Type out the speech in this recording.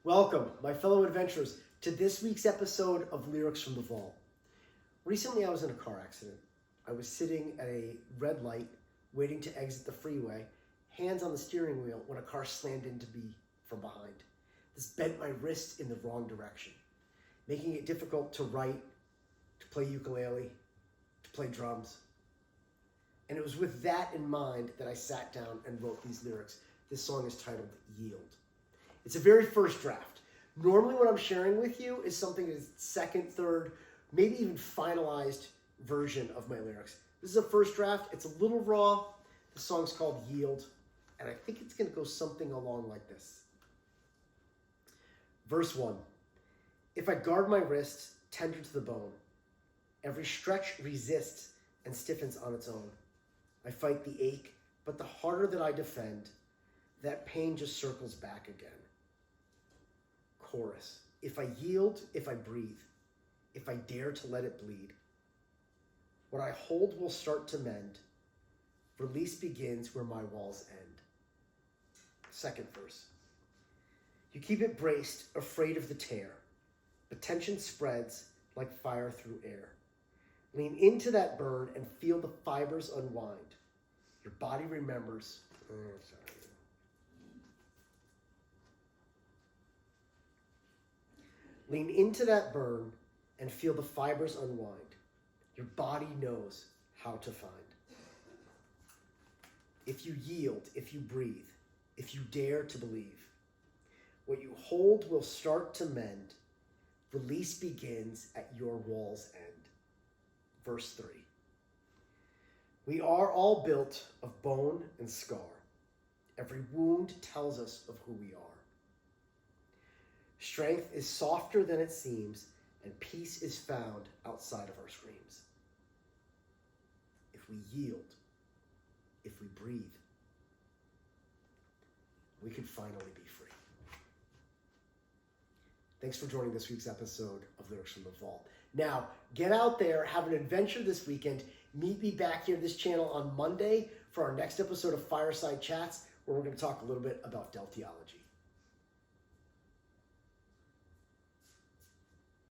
Welcome, my fellow adventurers, to this week's episode of Lyrics from the Vault. Recently, I was in a car accident. I was sitting at a red light, waiting to exit the freeway, hands on the steering wheel, when a car slammed into me from behind. This bent my wrist in the wrong direction, making it difficult to write, to play ukulele, to play drums. And it was with that in mind that I sat down and wrote these lyrics. This song is titled Yield. It's a very first draft. Normally what I'm sharing with you is something that is second, third, maybe even finalized version of my lyrics. This is a first draft. It's a little raw. The song's called Yield, and I think it's going to go something along like this. Verse 1. If I guard my wrist, tender to the bone, every stretch resists and stiffens on its own. I fight the ache, but the harder that I defend, that pain just circles back again. Chorus. If I yield, if I breathe, if I dare to let it bleed, what I hold will start to mend. Release begins where my walls end. Second verse. You keep it braced, afraid of the tear, but tension spreads like fire through air. Lean into that burn and feel the fibers unwind. Your body remembers. Lean into that burn and feel the fibers unwind. Your body knows how to find. If you yield, if you breathe, if you dare to believe, what you hold will start to mend. Release begins at your wall's end. Verse 3. We are all built of bone and scar. Every wound tells us of who we are. Strength is softer than it seems, and peace is found outside of our screams. If we yield, if we breathe, we can finally be free. Thanks for joining this week's episode of Lyrics from the Vault. Now, get out there, have an adventure this weekend. Meet me back here, this channel, on Monday for our next episode of Fireside Chats, where we're going to talk a little bit about Delphiology.